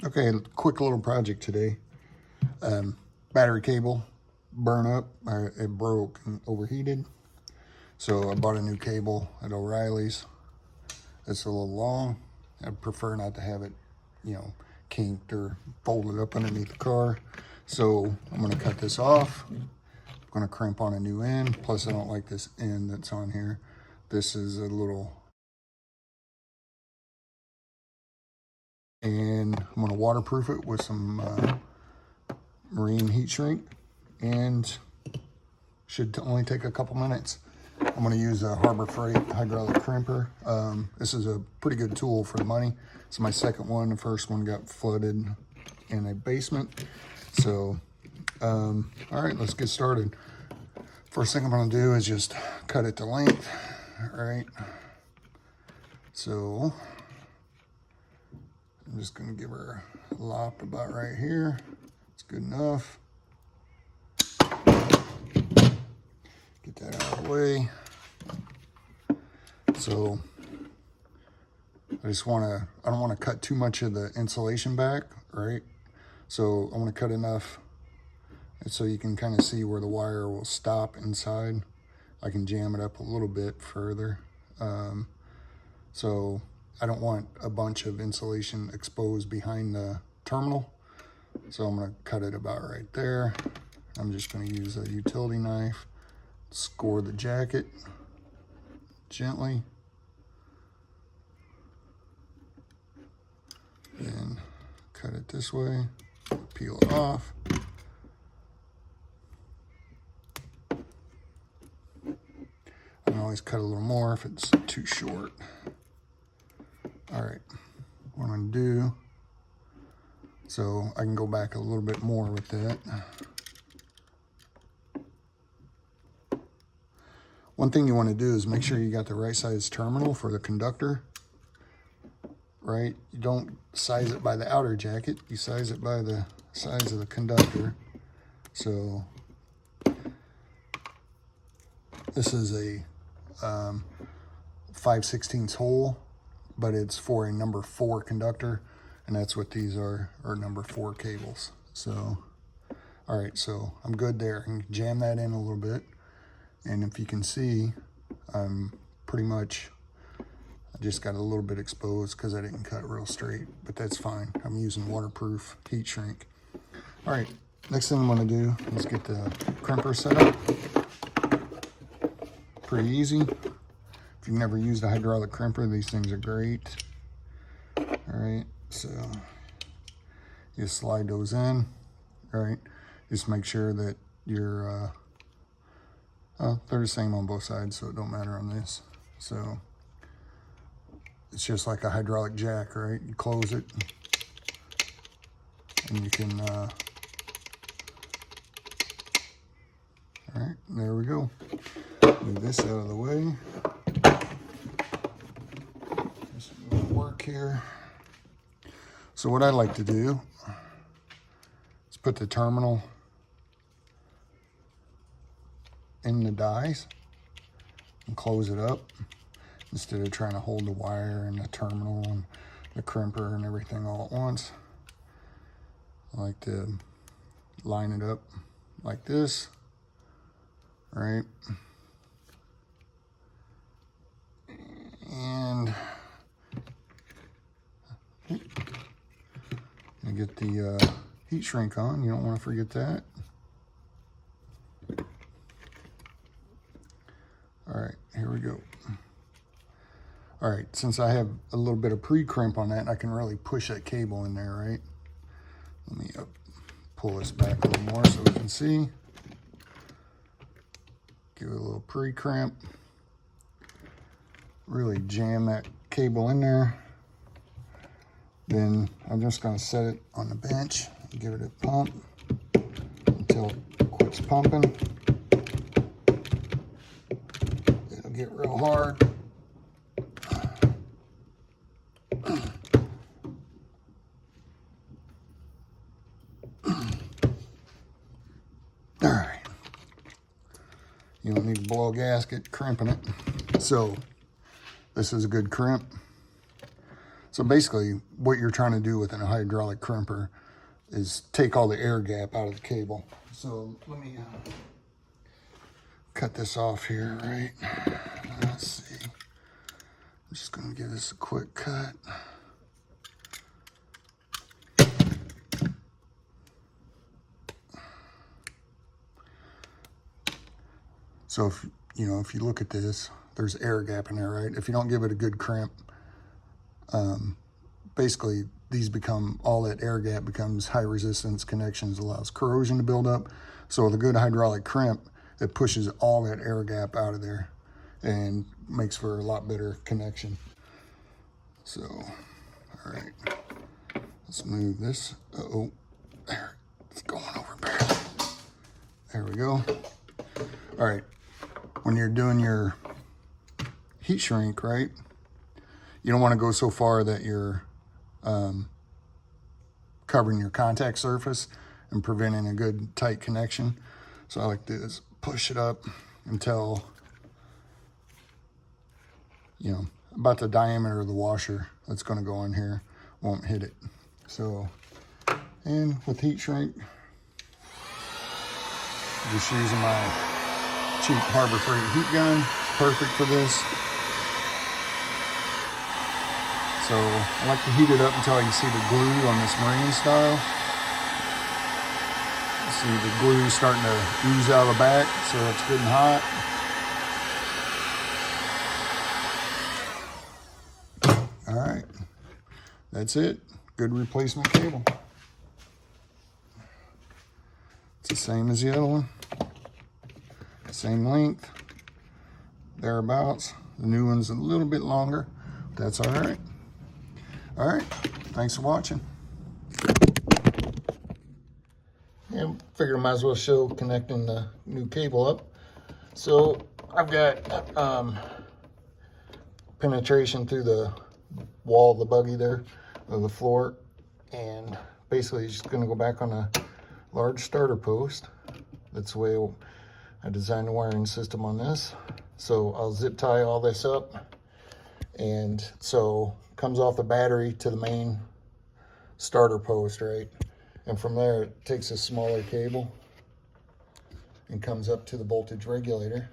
Okay, quick little project today. Battery cable burn up, it broke and overheated. So I bought a new cable at O'Reilly's. It's a little long. I'd prefer not to have it, kinked or folded up underneath the car. So I'm gonna cut this off. I'm gonna crimp on a new end. Plus I don't like this end that's on here. This is a little, and I'm gonna waterproof it with some marine heat shrink, and should only take a couple minutes. I'm going to use a Harbor Freight hydraulic crimper. This is a pretty good tool for the money. It's my second one. The first one got flooded in a basement. So, all right, let's get started. First thing I'm going to do is just cut it to length. All right. So, I'm just going to give her a lop about right here. It's good enough. Get that out of the way. So I don't want to cut too much of the insulation back, right? So I want to cut enough so you can kind of see where the wire will stop inside. I can jam it up a little bit further. So I don't want a bunch of insulation exposed behind the terminal. So I'm going to cut it about right there. I'm just going to use a utility knife, score the jacket gently, and cut it this way, peel it off. I can always cut a little more if it's too short. All right, what I'm gonna do, so I can go back a little bit more with that. One thing you want to do is make sure you got the right size terminal for the conductor, right? You don't size it by the outer jacket, you size it by the size of the conductor. So this is a 5/16 hole, but it's for a number 4 conductor, and that's what these are number 4 cables. So, all right, so I'm good there. I can jam that in a little bit. And if you can see, I'm pretty much, I just got a little bit exposed because I didn't cut real straight, but that's fine. I'm using waterproof heat shrink. All right, next thing I'm gonna do is get the crimper set up. Pretty easy. If you've never used a hydraulic crimper, these things are great. All right, so you slide those in, all right? Just make sure that you're, they're the same on both sides, so it don't matter on this. So it's just like a hydraulic jack, right? You close it, and you can, all right, there we go. Move this out of the way. Just a little work here. So what I like to do is put the terminal in the dies and close it up instead of trying to hold the wire and the terminal and the crimper and everything all at once. I like to line it up like this, right? And get the heat shrink on. You don't want to forget that. All right, here we go. All right, since I have a little bit of pre-crimp on that, I can really push that cable in there, right? Let me pull this back a little more so we can see. Give it a little pre-crimp. Really jam that cable in there. Then I'm just gonna set it on the bench and give it a pump until it quits pumping. It'll get real hard. All right. You don't need to blow a gasket crimping it. So this is a good crimp. So basically what you're trying to do with a hydraulic crimper is take all the air gap out of the cable. So let me cut this off here, right? Let's see. I'm just gonna give this a quick cut. So if you look at this, there's air gap in there, right? If you don't give it a good crimp, basically all that air gap becomes high resistance connections, allows corrosion to build up. So with a good hydraulic crimp, it pushes all that air gap out of there and makes for a lot better connection. So, all right, let's move this. Uh-oh, there, it's going over there. There we go. All right, when you're doing your heat shrink, right, you don't want to go so far that you're covering your contact surface and preventing a good tight connection. So I like to just push it up until, about the diameter of the washer that's going to go in here won't hit it. So, and with heat shrink, just using my cheap Harbor Freight heat gun, it's perfect for this. So I like to heat it up until I can see the glue on this marine style. See the glue starting to ooze out of the back, so it's good and hot. All right, that's it. Good replacement cable. It's the same as the other one. Same length, thereabouts. The new one's a little bit longer, but that's all right. All right, thanks for watching. Yeah, figured I might as well show connecting the new cable up. So I've got penetration through the wall of the buggy there, of the floor, and basically just gonna go back on a large starter post. That's the way I designed the wiring system on this. So I'll zip tie all this up, and so comes off the battery to the main starter post, right? And from there, it takes a smaller cable and comes up to the voltage regulator,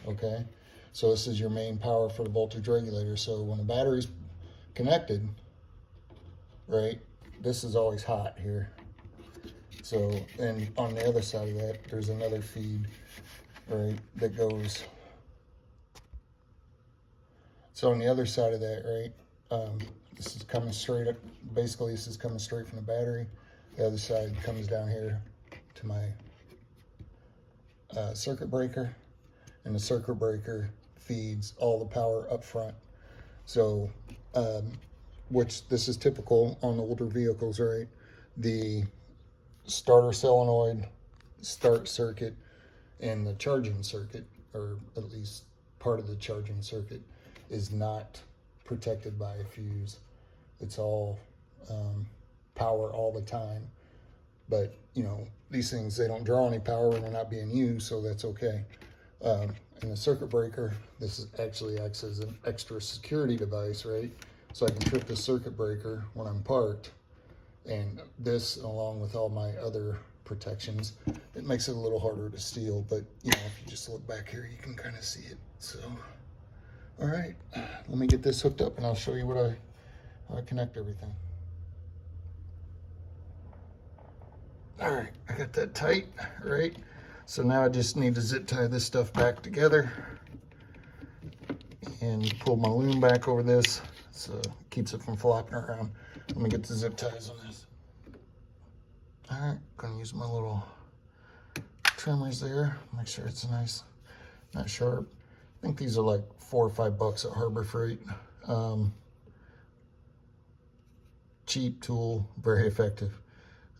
okay? So this is your main power for the voltage regulator. So when the battery's connected, right, this is always hot here. So, and on the other side of that, there's another feed, right, that goes. So on the other side of that, right, this is coming straight up, basically this is coming straight from the battery. The other side comes down here to my circuit breaker, and the circuit breaker feeds all the power up front. So, which this is typical on older vehicles, right? The starter solenoid, start circuit, and the charging circuit, or at least part of the charging circuit, is not protected by a fuse. It's all power all the time. But, these things, they don't draw any power when they're not being used, so that's okay. And the circuit breaker, this actually acts as an extra security device, right? So I can trip the circuit breaker when I'm parked. And this, along with all my other protections, it makes it a little harder to steal. But, if you just look back here, you can kind of see it. So, all right, let me get this hooked up and I'll show you how I connect everything. All right, I got that tight, right? So now I just need to zip tie this stuff back together and pull my loom back over this so it keeps it from flopping around. Let me get the zip ties on this. All right, gonna use my little trimmers there. Make sure it's nice, not sharp. I think these are like $4 or $5 at Harbor Freight. Cheap tool, very effective.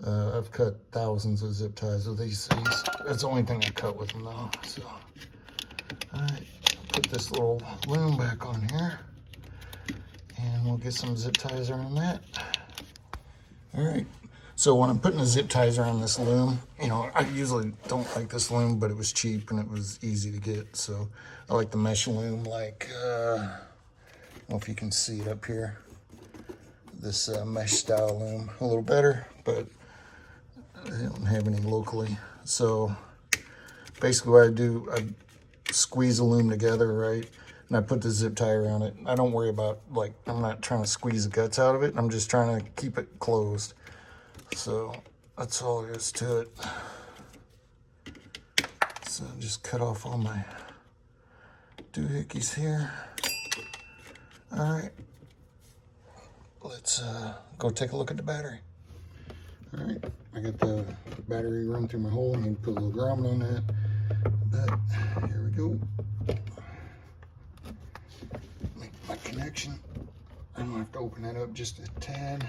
I've cut thousands of zip ties with these things. That's the only thing I cut with them though. So, all right, put this little loom back on here, and we'll get some zip ties around that. All right. So when I'm putting the zip ties around this loom, I usually don't like this loom, but it was cheap and it was easy to get. So I like the mesh loom, like, I don't know if you can see it up here. this mesh style loom a little better, but I don't have any locally. So basically what I do, I squeeze the loom together, right? And I put the zip tie around it. I don't worry about, like, I'm not trying to squeeze the guts out of it. I'm just trying to keep it closed. So that's all there is to it. So just cut off all my doohickeys here. All right, let's go take a look at the battery. All right, I got the battery run through my hole. I'm gonna put a little grommet on that. But here we go. Make my connection. I'm gonna have to open that up just a tad.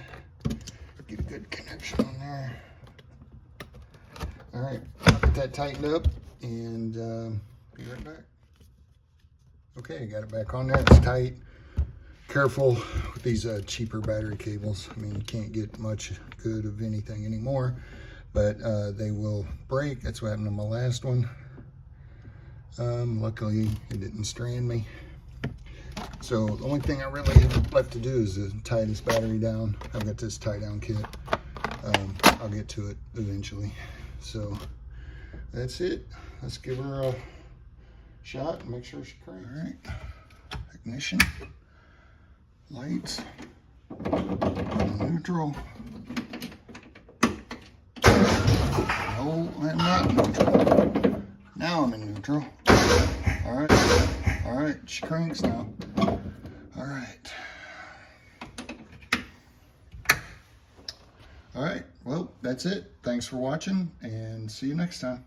Get a good connection on there. All right, I'll get that tightened up and be right back. Okay, got it back on there. It's tight. Careful with these cheaper battery cables. I mean, you can't get much good of anything anymore, but they will break. That's what happened to my last one. Luckily, it didn't strand me. So the only thing I really have left to do is to tie this battery down. I've got this tie down kit. I'll get to it eventually. So that's it. Let's give her a shot and make sure she cranks. All right, ignition. Lights, neutral. No, I'm not neutral. Now I'm in neutral. All right, she cranks now. All right, well, that's it. Thanks for watching and see you next time.